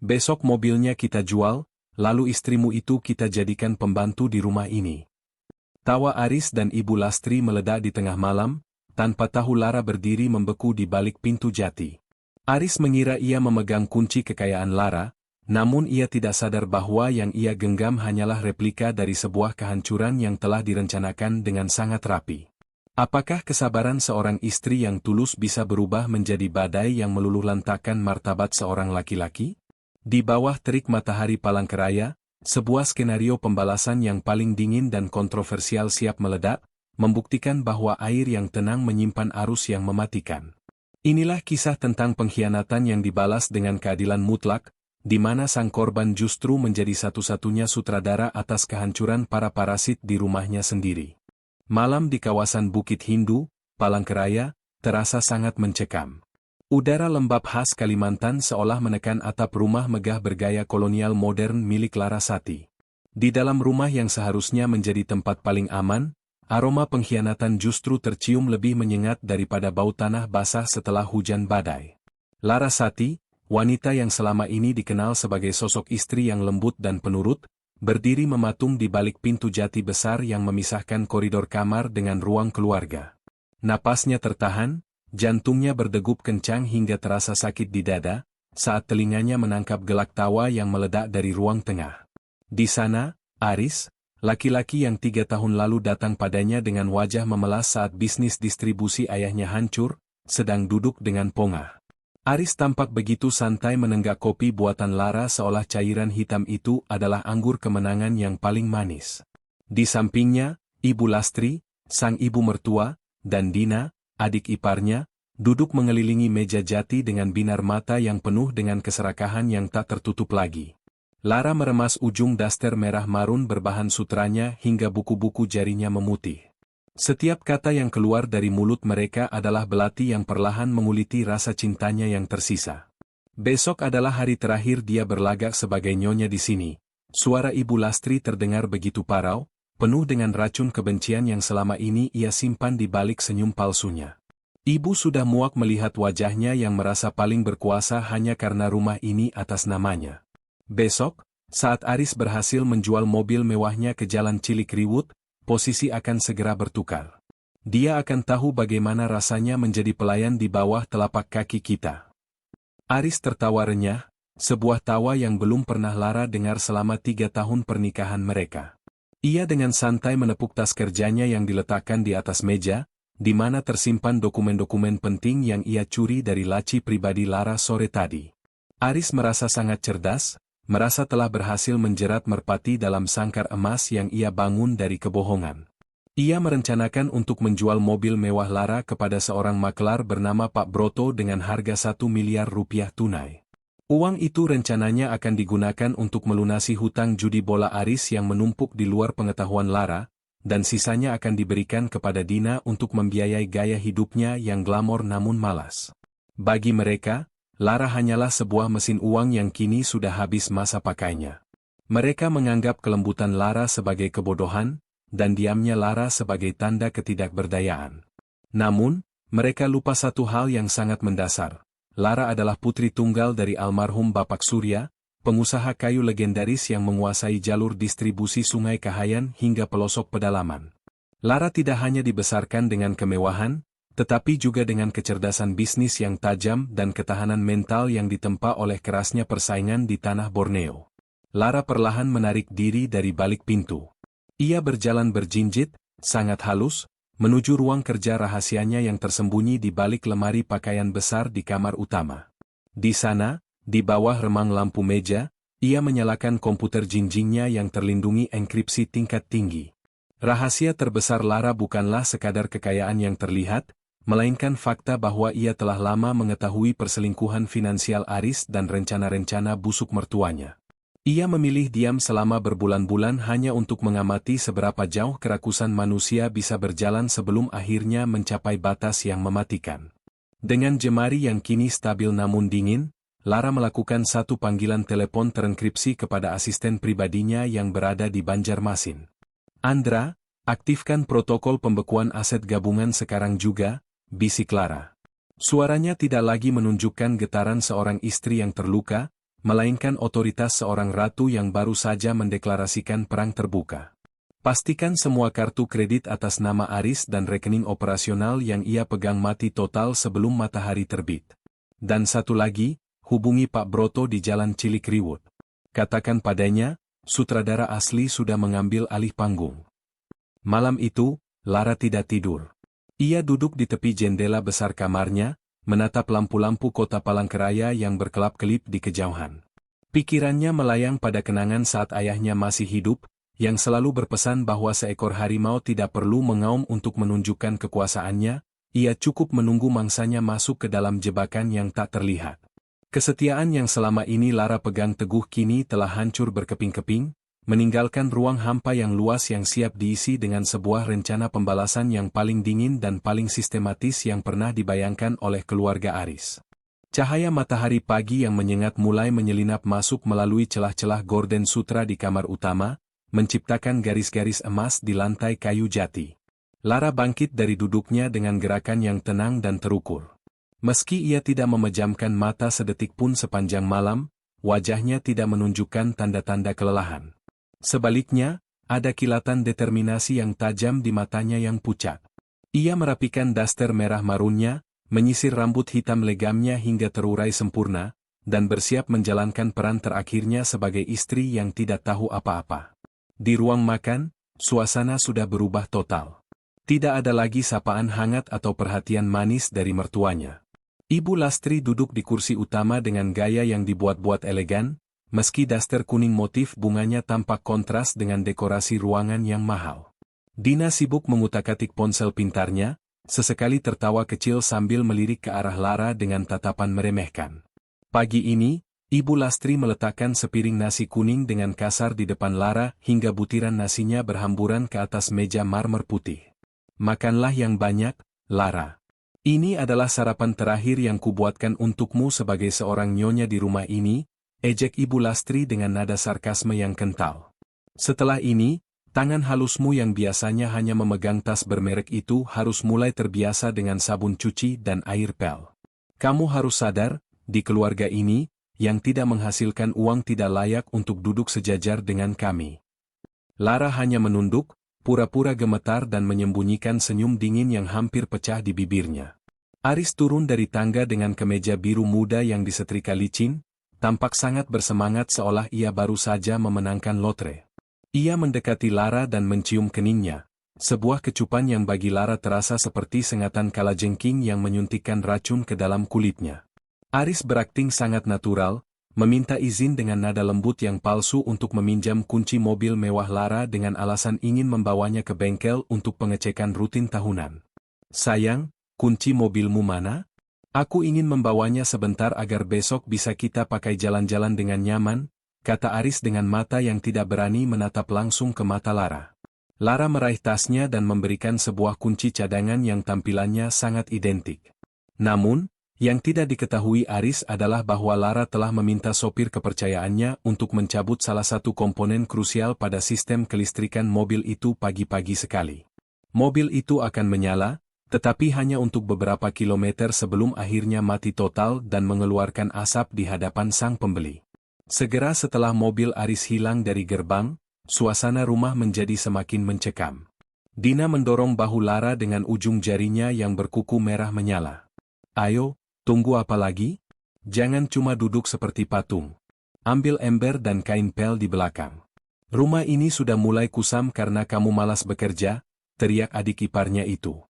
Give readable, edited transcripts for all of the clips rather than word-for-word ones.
Besok mobilnya kita jual, lalu istrimu itu kita jadikan pembantu di rumah ini. Tawa Aris dan Ibu Lastri meledak di tengah malam, tanpa tahu Lara berdiri membeku di balik pintu jati. Aris mengira ia memegang kunci kekayaan Lara, namun ia tidak sadar bahwa yang ia genggam hanyalah replika dari sebuah kehancuran yang telah direncanakan dengan sangat rapi. Apakah kesabaran seorang istri yang tulus bisa berubah menjadi badai yang meluluhlantakkan martabat seorang laki-laki? Di bawah terik matahari Palangkaraya, sebuah skenario pembalasan yang paling dingin dan kontroversial siap meledak, membuktikan bahwa air yang tenang menyimpan arus yang mematikan. Inilah kisah tentang pengkhianatan yang dibalas dengan keadilan mutlak, di mana sang korban justru menjadi satu-satunya sutradara atas kehancuran para parasit di rumahnya sendiri. Malam di kawasan Bukit Hindu, Palangkaraya, terasa sangat mencekam. Udara lembab khas Kalimantan seolah menekan atap rumah megah bergaya kolonial modern milik Larasati. Di dalam rumah yang seharusnya menjadi tempat paling aman, aroma pengkhianatan justru tercium lebih menyengat daripada bau tanah basah setelah hujan badai. Larasati, wanita yang selama ini dikenal sebagai sosok istri yang lembut dan penurut, berdiri mematung di balik pintu jati besar yang memisahkan koridor kamar dengan ruang keluarga. Napasnya tertahan, jantungnya berdegup kencang hingga terasa sakit di dada, saat telinganya menangkap gelak tawa yang meledak dari ruang tengah. Di sana, Aris, laki-laki yang 3 tahun lalu datang padanya dengan wajah memelas saat bisnis distribusi ayahnya hancur, sedang duduk dengan pongah. Aris tampak begitu santai menenggak kopi buatan Lara seolah cairan hitam itu adalah anggur kemenangan yang paling manis. Di sampingnya, Ibu Lastri, sang ibu mertua, dan Dina, adik iparnya, duduk mengelilingi meja jati dengan binar mata yang penuh dengan keserakahan yang tak tertutup lagi. Lara meremas ujung daster merah marun berbahan sutranya hingga buku-buku jarinya memutih. Setiap kata yang keluar dari mulut mereka adalah belati yang perlahan menguliti rasa cintanya yang tersisa. Besok adalah hari terakhir dia berlagak sebagai nyonya di sini. Suara Ibu Lastri terdengar begitu parau, penuh dengan racun kebencian yang selama ini ia simpan di balik senyum palsunya. Ibu sudah muak melihat wajahnya yang merasa paling berkuasa hanya karena rumah ini atas namanya. Besok, saat Aris berhasil menjual mobil mewahnya ke Jalan Cilikriwut, posisi akan segera bertukar. Dia akan tahu bagaimana rasanya menjadi pelayan di bawah telapak kaki kita. Aris tertawa renyah, sebuah tawa yang belum pernah Lara dengar selama 3 tahun pernikahan mereka. Ia dengan santai menepuk tas kerjanya yang diletakkan di atas meja, di mana tersimpan dokumen-dokumen penting yang ia curi dari laci pribadi Lara sore tadi. Aris merasa sangat cerdas, merasa telah berhasil menjerat merpati dalam sangkar emas yang ia bangun dari kebohongan. Ia merencanakan untuk menjual mobil mewah Lara kepada seorang makelar bernama Pak Broto dengan harga 1 miliar rupiah tunai. Uang itu rencananya akan digunakan untuk melunasi hutang judi bola Aris yang menumpuk di luar pengetahuan Lara, dan sisanya akan diberikan kepada Dina untuk membiayai gaya hidupnya yang glamor namun malas. Bagi mereka, Lara hanyalah sebuah mesin uang yang kini sudah habis masa pakainya. Mereka menganggap kelembutan Lara sebagai kebodohan, dan diamnya Lara sebagai tanda ketidakberdayaan. Namun, mereka lupa satu hal yang sangat mendasar. Lara adalah putri tunggal dari almarhum Bapak Surya, pengusaha kayu legendaris yang menguasai jalur distribusi Sungai Kahayan hingga pelosok pedalaman. Lara tidak hanya dibesarkan dengan kemewahan, tetapi juga dengan kecerdasan bisnis yang tajam dan ketahanan mental yang ditempa oleh kerasnya persaingan di tanah Borneo. Lara perlahan menarik diri dari balik pintu. Ia berjalan berjinjit, sangat halus, menuju ruang kerja rahasianya yang tersembunyi di balik lemari pakaian besar di kamar utama. Di sana, di bawah remang lampu meja, ia menyalakan komputer jinjingnya yang terlindungi enkripsi tingkat tinggi. Rahasia terbesar Lara bukanlah sekadar kekayaan yang terlihat, melainkan fakta bahwa ia telah lama mengetahui perselingkuhan finansial Aris dan rencana-rencana busuk mertuanya. Ia memilih diam selama berbulan-bulan hanya untuk mengamati seberapa jauh kerakusan manusia bisa berjalan sebelum akhirnya mencapai batas yang mematikan. Dengan jemari yang kini stabil namun dingin, Lara melakukan satu panggilan telepon terenkripsi kepada asisten pribadinya yang berada di Banjarmasin. "Andra, aktifkan protokol pembekuan aset gabungan sekarang juga," bisik Lara. Suaranya tidak lagi menunjukkan getaran seorang istri yang terluka, melainkan otoritas seorang ratu yang baru saja mendeklarasikan perang terbuka. Pastikan semua kartu kredit atas nama Aris dan rekening operasional yang ia pegang mati total sebelum matahari terbit. Dan satu lagi, hubungi Pak Broto di Jalan Cilik Riwut. Katakan padanya, sutradara asli sudah mengambil alih panggung. Malam itu, Lara tidak tidur. Ia duduk di tepi jendela besar kamarnya, menatap lampu-lampu kota Palangkaraya yang berkelap-kelip di kejauhan. Pikirannya melayang pada kenangan saat ayahnya masih hidup, yang selalu berpesan bahwa seekor harimau tidak perlu mengaum untuk menunjukkan kekuasaannya, ia cukup menunggu mangsanya masuk ke dalam jebakan yang tak terlihat. Kesetiaan yang selama ini Lara pegang teguh kini telah hancur berkeping-keping, meninggalkan ruang hampa yang luas yang siap diisi dengan sebuah rencana pembalasan yang paling dingin dan paling sistematis yang pernah dibayangkan oleh keluarga Aris. Cahaya matahari pagi yang menyengat mulai menyelinap masuk melalui celah-celah gorden sutra di kamar utama, menciptakan garis-garis emas di lantai kayu jati. Lara bangkit dari duduknya dengan gerakan yang tenang dan terukur. Meski ia tidak memejamkan mata sedetik pun sepanjang malam, wajahnya tidak menunjukkan tanda-tanda kelelahan. Sebaliknya, ada kilatan determinasi yang tajam di matanya yang pucat. Ia merapikan daster merah marunnya, menyisir rambut hitam legamnya hingga terurai sempurna, dan bersiap menjalankan peran terakhirnya sebagai istri yang tidak tahu apa-apa. Di ruang makan, suasana sudah berubah total. Tidak ada lagi sapaan hangat atau perhatian manis dari mertuanya. Ibu Lastri duduk di kursi utama dengan gaya yang dibuat-buat elegan, meski daster kuning motif bunganya tampak kontras dengan dekorasi ruangan yang mahal. Dina sibuk mengutak-atik ponsel pintarnya, sesekali tertawa kecil sambil melirik ke arah Lara dengan tatapan meremehkan. Pagi ini, Ibu Lastri meletakkan sepiring nasi kuning dengan kasar di depan Lara hingga butiran nasinya berhamburan ke atas meja marmer putih. Makanlah yang banyak, Lara. Ini adalah sarapan terakhir yang kubuatkan untukmu sebagai seorang nyonya di rumah ini, ejek Ibu Lastri dengan nada sarkasme yang kental. Setelah ini, tangan halusmu yang biasanya hanya memegang tas bermerek itu harus mulai terbiasa dengan sabun cuci dan air pel. Kamu harus sadar, di keluarga ini, yang tidak menghasilkan uang tidak layak untuk duduk sejajar dengan kami. Lara hanya menunduk, pura-pura gemetar dan menyembunyikan senyum dingin yang hampir pecah di bibirnya. Aris turun dari tangga dengan kemeja biru muda yang disetrika licin, tampak sangat bersemangat seolah ia baru saja memenangkan lotre. Ia mendekati Lara dan mencium keningnya, sebuah kecupan yang bagi Lara terasa seperti sengatan kalajengking yang menyuntikkan racun ke dalam kulitnya. Aris berakting sangat natural, meminta izin dengan nada lembut yang palsu untuk meminjam kunci mobil mewah Lara dengan alasan ingin membawanya ke bengkel untuk pengecekan rutin tahunan. Sayang, kunci mobilmu mana? Aku ingin membawanya sebentar agar besok bisa kita pakai jalan-jalan dengan nyaman, kata Aris dengan mata yang tidak berani menatap langsung ke mata Lara. Lara meraih tasnya dan memberikan sebuah kunci cadangan yang tampilannya sangat identik. Namun, yang tidak diketahui Aris adalah bahwa Lara telah meminta sopir kepercayaannya untuk mencabut salah satu komponen krusial pada sistem kelistrikan mobil itu pagi-pagi sekali. Mobil itu akan menyala, tetapi hanya untuk beberapa kilometer sebelum akhirnya mati total dan mengeluarkan asap di hadapan sang pembeli. Segera setelah mobil Aris hilang dari gerbang, suasana rumah menjadi semakin mencekam. Dina mendorong bahu Lara dengan ujung jarinya yang berkuku merah menyala. Ayo, tunggu apa lagi? Jangan cuma duduk seperti patung. Ambil ember dan kain pel di belakang. Rumah ini sudah mulai kusam karena kamu malas bekerja, teriak adik iparnya itu.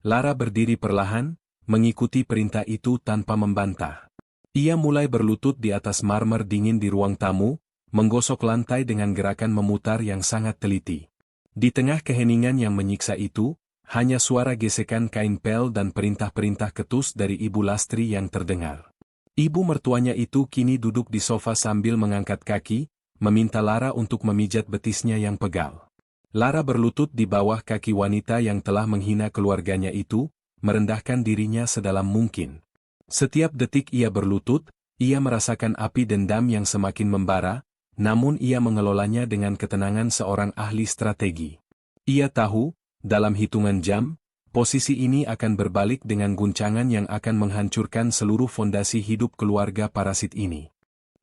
Lara berdiri perlahan, mengikuti perintah itu tanpa membantah. Ia mulai berlutut di atas marmer dingin di ruang tamu, menggosok lantai dengan gerakan memutar yang sangat teliti. Di tengah keheningan yang menyiksa itu, hanya suara gesekan kain pel dan perintah-perintah ketus dari Ibu Lastri yang terdengar. Ibu mertuanya itu kini duduk di sofa sambil mengangkat kaki, meminta Lara untuk memijat betisnya yang pegal. Lara berlutut di bawah kaki wanita yang telah menghina keluarganya itu, merendahkan dirinya sedalam mungkin. Setiap detik ia berlutut, ia merasakan api dendam yang semakin membara, namun ia mengelolanya dengan ketenangan seorang ahli strategi. Ia tahu, dalam hitungan jam, posisi ini akan berbalik dengan guncangan yang akan menghancurkan seluruh fondasi hidup keluarga parasit ini.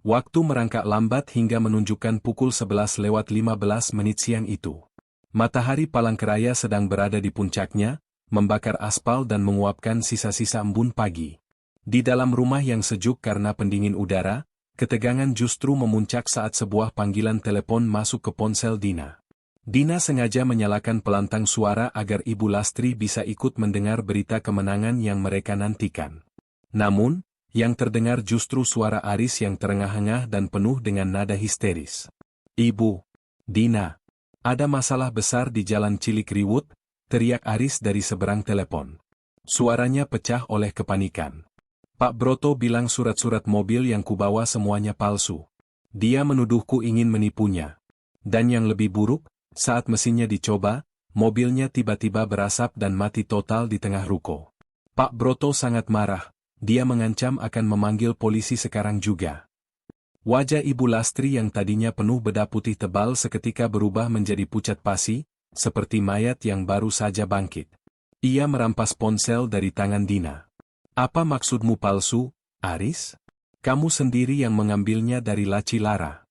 Waktu merangkak lambat hingga menunjukkan pukul 11:15 siang itu. Matahari Palangkaraya sedang berada di puncaknya, membakar aspal dan menguapkan sisa-sisa embun pagi. Di dalam rumah yang sejuk karena pendingin udara, ketegangan justru memuncak saat sebuah panggilan telepon masuk ke ponsel Dina. Dina sengaja menyalakan pelantang suara agar Ibu Lastri bisa ikut mendengar berita kemenangan yang mereka nantikan. Namun, yang terdengar justru suara Aris yang terengah-engah dan penuh dengan nada histeris. "Ibu, Dina, ada masalah besar di Jalan Cilikriwut," teriak Aris dari seberang telepon. Suaranya pecah oleh kepanikan. "Pak Broto bilang surat-surat mobil yang kubawa semuanya palsu. Dia menuduhku ingin menipunya. Dan yang lebih buruk, saat mesinnya dicoba, mobilnya tiba-tiba berasap dan mati total di tengah ruko. Pak Broto sangat marah. Dia mengancam akan memanggil polisi sekarang juga." Wajah Ibu Lastri yang tadinya penuh bedak putih tebal seketika berubah menjadi pucat pasi, seperti mayat yang baru saja bangkit. Ia merampas ponsel dari tangan Dina. "Apa maksudmu palsu, Aris? Kamu sendiri yang mengambilnya dari laci Lara."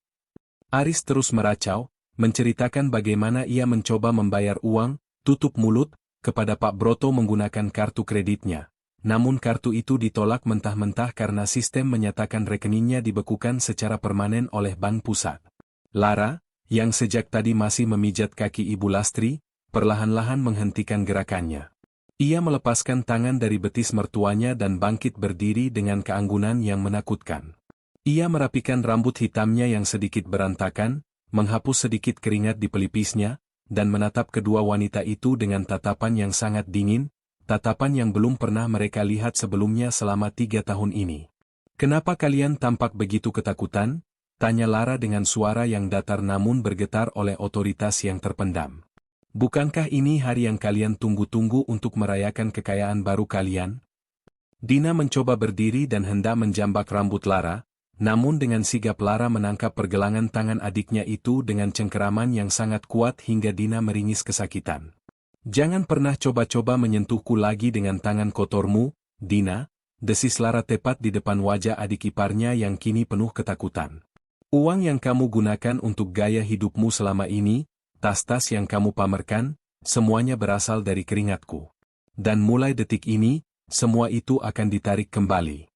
Aris terus meracau, menceritakan bagaimana ia mencoba membayar uang, tutup mulut, kepada Pak Broto menggunakan kartu kreditnya. Namun kartu itu ditolak mentah-mentah karena sistem menyatakan rekeningnya dibekukan secara permanen oleh Bank Pusat. Lara, yang sejak tadi masih memijat kaki Ibu Lastri, perlahan-lahan menghentikan gerakannya. Ia melepaskan tangan dari betis mertuanya dan bangkit berdiri dengan keanggunan yang menakutkan. Ia merapikan rambut hitamnya yang sedikit berantakan, menghapus sedikit keringat di pelipisnya, dan menatap kedua wanita itu dengan tatapan yang sangat dingin, tatapan yang belum pernah mereka lihat sebelumnya selama 3 tahun ini. "Kenapa kalian tampak begitu ketakutan?" tanya Lara dengan suara yang datar namun bergetar oleh otoritas yang terpendam. "Bukankah ini hari yang kalian tunggu-tunggu untuk merayakan kekayaan baru kalian?" Dina mencoba berdiri dan hendak menjambak rambut Lara, namun dengan sigap Lara menangkap pergelangan tangan adiknya itu dengan cengkeraman yang sangat kuat hingga Dina meringis kesakitan. "Jangan pernah coba-coba menyentuhku lagi dengan tangan kotormu, Dina," desis Lara tepat di depan wajah adik iparnya yang kini penuh ketakutan. "Uang yang kamu gunakan untuk gaya hidupmu selama ini, tas-tas yang kamu pamerkan, semuanya berasal dari keringatku. Dan mulai detik ini, semua itu akan ditarik kembali."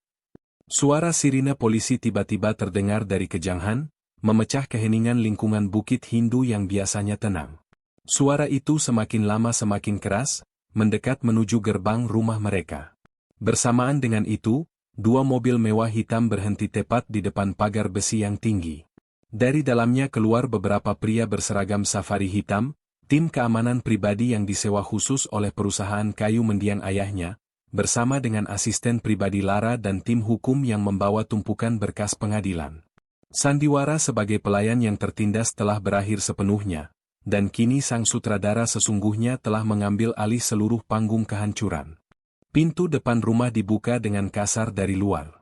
Suara sirine polisi tiba-tiba terdengar dari kejauhan, memecah keheningan lingkungan Bukit Hindu yang biasanya tenang. Suara itu semakin lama semakin keras, mendekat menuju gerbang rumah mereka. Bersamaan dengan itu, 2 mobil mewah hitam berhenti tepat di depan pagar besi yang tinggi. Dari dalamnya keluar beberapa pria berseragam safari hitam, tim keamanan pribadi yang disewa khusus oleh perusahaan kayu mendiang ayahnya, bersama dengan asisten pribadi Lara dan tim hukum yang membawa tumpukan berkas pengadilan. Sandiwara sebagai pelayan yang tertindas telah berakhir sepenuhnya. Dan kini sang sutradara sesungguhnya telah mengambil alih seluruh panggung kehancuran. Pintu depan rumah dibuka dengan kasar dari luar.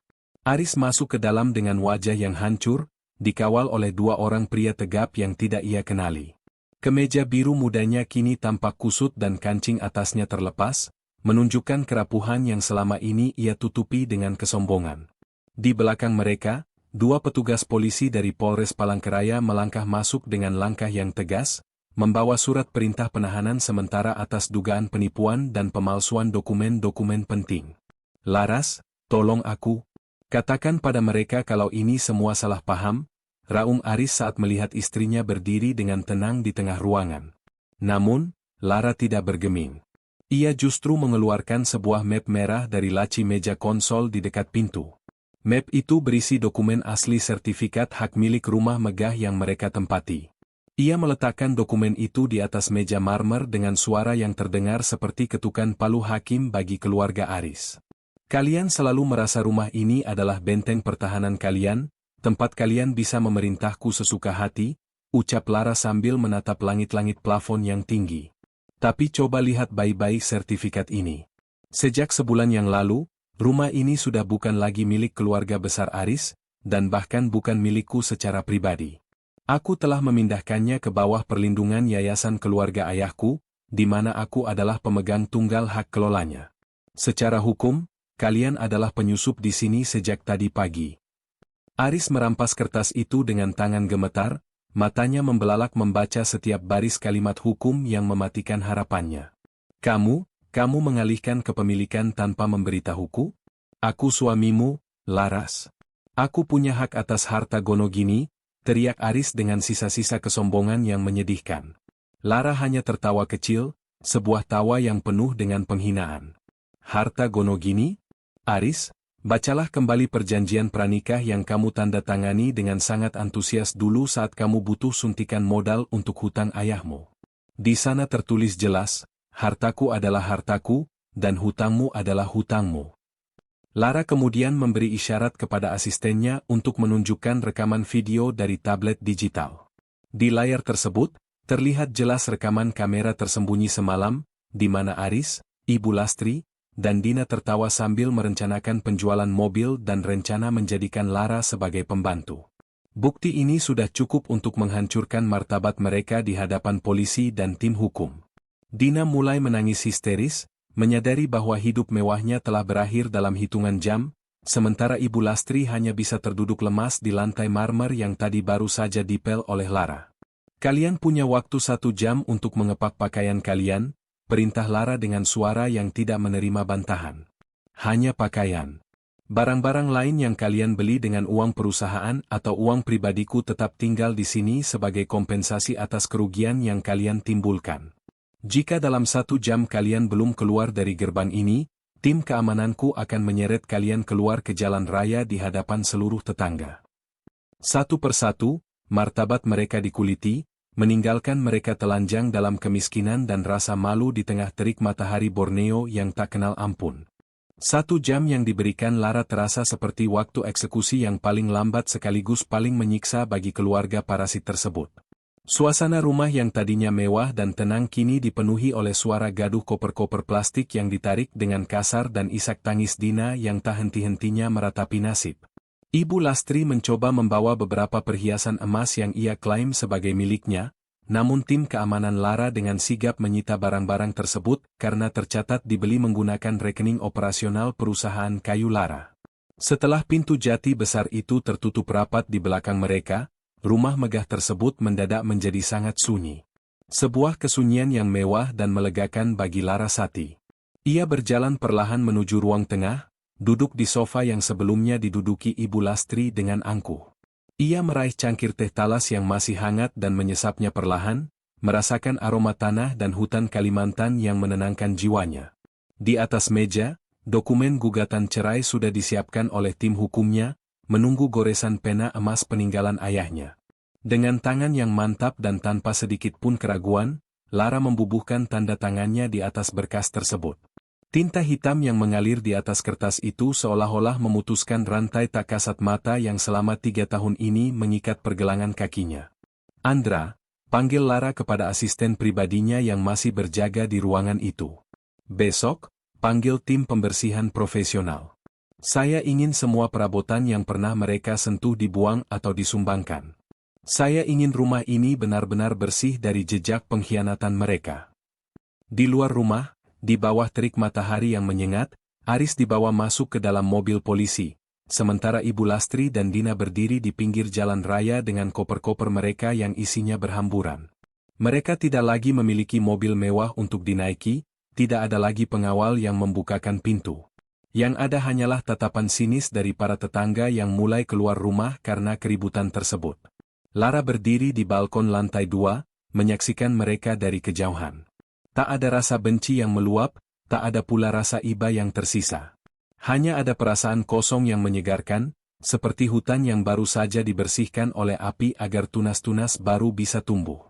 Aris masuk ke dalam dengan wajah yang hancur, dikawal oleh 2 orang pria tegap yang tidak ia kenali. Kemeja biru mudanya kini tampak kusut dan kancing atasnya terlepas, menunjukkan kerapuhan yang selama ini ia tutupi dengan kesombongan. Di belakang mereka, 2 petugas polisi dari Polres Palangkaraya melangkah masuk dengan langkah yang tegas, membawa surat perintah penahanan sementara atas dugaan penipuan dan pemalsuan dokumen-dokumen penting. "Laras, tolong aku. Katakan pada mereka kalau ini semua salah paham," raung Aris saat melihat istrinya berdiri dengan tenang di tengah ruangan. Namun, Lara tidak bergeming. Ia justru mengeluarkan sebuah map merah dari laci meja konsol di dekat pintu. Map itu berisi dokumen asli sertifikat hak milik rumah megah yang mereka tempati. Ia meletakkan dokumen itu di atas meja marmer dengan suara yang terdengar seperti ketukan palu hakim bagi keluarga Aris. "Kalian selalu merasa rumah ini adalah benteng pertahanan kalian, tempat kalian bisa memerintahku sesuka hati," ucap Lara sambil menatap langit-langit plafon yang tinggi. "Tapi coba lihat baik-baik sertifikat ini. Sejak sebulan yang lalu, rumah ini sudah bukan lagi milik keluarga besar Aris, dan bahkan bukan milikku secara pribadi. Aku telah memindahkannya ke bawah perlindungan yayasan keluarga ayahku, di mana aku adalah pemegang tunggal hak kelolanya. Secara hukum, kalian adalah penyusup di sini sejak tadi pagi." Aris merampas kertas itu dengan tangan gemetar, matanya membelalak membaca setiap baris kalimat hukum yang mematikan harapannya. Kamu mengalihkan kepemilikan tanpa memberitahuku? Aku suamimu, Laras. Aku punya hak atas harta Gonogini, teriak Aris dengan sisa-sisa kesombongan yang menyedihkan. Lara hanya tertawa kecil, sebuah tawa yang penuh dengan penghinaan. Harta Gonogini? Aris, bacalah kembali perjanjian pranikah yang kamu tanda tangani dengan sangat antusias dulu saat kamu butuh suntikan modal untuk hutang ayahmu. Di sana tertulis jelas, hartaku adalah hartaku, dan hutangmu adalah hutangmu. Lara kemudian memberi isyarat kepada asistennya untuk menunjukkan rekaman video dari tablet digital. Di layar tersebut, terlihat jelas rekaman kamera tersembunyi semalam, di mana Aris, Ibu Lastri, dan Dina tertawa sambil merencanakan penjualan mobil dan rencana menjadikan Lara sebagai pembantu. Bukti ini sudah cukup untuk menghancurkan martabat mereka di hadapan polisi dan tim hukum. Dina mulai menangis histeris, menyadari bahwa hidup mewahnya telah berakhir dalam hitungan jam, sementara Ibu Lastri hanya bisa terduduk lemas di lantai marmer yang tadi baru saja dipel oleh Lara. Kalian punya waktu 1 jam untuk mengepak pakaian kalian, perintah Lara dengan suara yang tidak menerima bantahan. Hanya pakaian. Barang-barang lain yang kalian beli dengan uang perusahaan atau uang pribadiku tetap tinggal di sini sebagai kompensasi atas kerugian yang kalian timbulkan. Jika dalam 1 jam kalian belum keluar dari gerbang ini, tim keamananku akan menyeret kalian keluar ke jalan raya di hadapan seluruh tetangga. Satu persatu, martabat mereka dikuliti, meninggalkan mereka telanjang dalam kemiskinan dan rasa malu di tengah terik matahari Borneo yang tak kenal ampun. 1 jam yang diberikan Lara terasa seperti waktu eksekusi yang paling lambat sekaligus paling menyiksa bagi keluarga parasit tersebut. Suasana rumah yang tadinya mewah dan tenang kini dipenuhi oleh suara gaduh koper-koper plastik yang ditarik dengan kasar dan isak tangis Dina yang tak henti-hentinya meratapi nasib. Ibu Lastri mencoba membawa beberapa perhiasan emas yang ia klaim sebagai miliknya, namun tim keamanan Lara dengan sigap menyita barang-barang tersebut karena tercatat dibeli menggunakan rekening operasional perusahaan kayu Lara. Setelah pintu jati besar itu tertutup rapat di belakang mereka, rumah megah tersebut mendadak menjadi sangat sunyi. Sebuah kesunyian yang mewah dan melegakan bagi Larasati. Ia berjalan perlahan menuju ruang tengah, duduk di sofa yang sebelumnya diduduki Ibu Lastri dengan angkuh. Ia meraih cangkir teh talas yang masih hangat dan menyesapnya perlahan, merasakan aroma tanah dan hutan Kalimantan yang menenangkan jiwanya. Di atas meja, dokumen gugatan cerai sudah disiapkan oleh tim hukumnya, menunggu goresan pena emas peninggalan ayahnya. Dengan tangan yang mantap dan tanpa sedikit pun keraguan, Lara membubuhkan tanda tangannya di atas berkas tersebut. Tinta hitam yang mengalir di atas kertas itu seolah-olah memutuskan rantai tak kasat mata yang selama 3 tahun ini mengikat pergelangan kakinya. Andra, panggil Lara kepada asisten pribadinya yang masih berjaga di ruangan itu. Besok, panggil tim pembersihan profesional. Saya ingin semua perabotan yang pernah mereka sentuh dibuang atau disumbangkan. Saya ingin rumah ini benar-benar bersih dari jejak pengkhianatan mereka. Di luar rumah, di bawah terik matahari yang menyengat, Aris dibawa masuk ke dalam mobil polisi, sementara Ibu Lastri dan Dina berdiri di pinggir jalan raya dengan koper-koper mereka yang isinya berhamburan. Mereka tidak lagi memiliki mobil mewah untuk dinaiki, tidak ada lagi pengawal yang membukakan pintu. Yang ada hanyalah tatapan sinis dari para tetangga yang mulai keluar rumah karena keributan tersebut. Lara berdiri di balkon lantai 2, menyaksikan mereka dari kejauhan. Tak ada rasa benci yang meluap, tak ada pula rasa iba yang tersisa. Hanya ada perasaan kosong yang menyegarkan, seperti hutan yang baru saja dibersihkan oleh api agar tunas-tunas baru bisa tumbuh.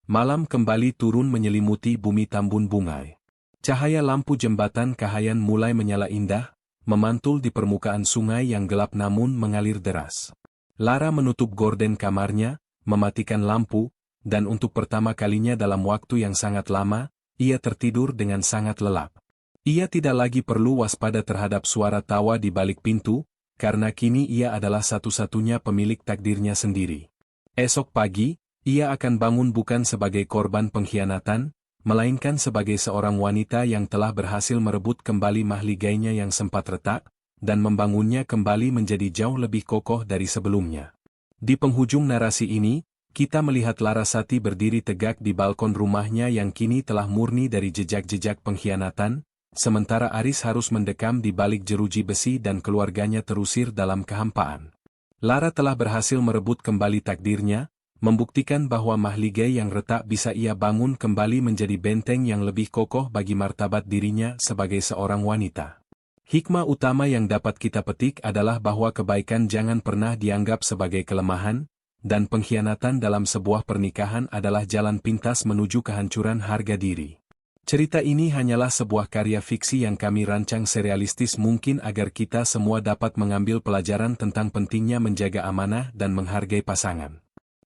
Malam kembali turun menyelimuti bumi Tambun Bungai. Cahaya lampu jembatan Kahayan mulai menyala indah, memantul di permukaan sungai yang gelap namun mengalir deras. Lara menutup gorden kamarnya, mematikan lampu, dan untuk pertama kalinya dalam waktu yang sangat lama, ia tertidur dengan sangat lelap. Ia tidak lagi perlu waspada terhadap suara tawa di balik pintu, karena kini ia adalah satu-satunya pemilik takdirnya sendiri. Esok pagi, ia akan bangun bukan sebagai korban pengkhianatan, melainkan sebagai seorang wanita yang telah berhasil merebut kembali mahligainya yang sempat retak, dan membangunnya kembali menjadi jauh lebih kokoh dari sebelumnya. Di penghujung narasi ini, kita melihat Larasati berdiri tegak di balkon rumahnya yang kini telah murni dari jejak-jejak pengkhianatan, sementara Aris harus mendekam di balik jeruji besi dan keluarganya terusir dalam kehampaan. Lara telah berhasil merebut kembali takdirnya, membuktikan bahwa Mahligai yang retak bisa ia bangun kembali menjadi benteng yang lebih kokoh bagi martabat dirinya sebagai seorang wanita. Hikmah utama yang dapat kita petik adalah bahwa kebaikan jangan pernah dianggap sebagai kelemahan, dan pengkhianatan dalam sebuah pernikahan adalah jalan pintas menuju kehancuran harga diri. Cerita ini hanyalah sebuah karya fiksi yang kami rancang serealistis mungkin agar kita semua dapat mengambil pelajaran tentang pentingnya menjaga amanah dan menghargai pasangan.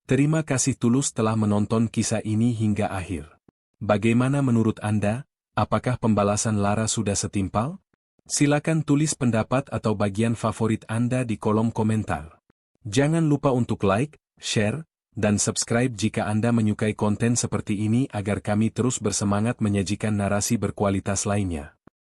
Terima kasih tulus telah menonton kisah ini hingga akhir. Bagaimana menurut Anda? Apakah pembalasan Lara sudah setimpal? Silakan tulis pendapat atau bagian favorit Anda di kolom komentar. Jangan lupa untuk like, share, dan subscribe jika Anda menyukai konten seperti ini agar kami terus bersemangat menyajikan narasi berkualitas lainnya.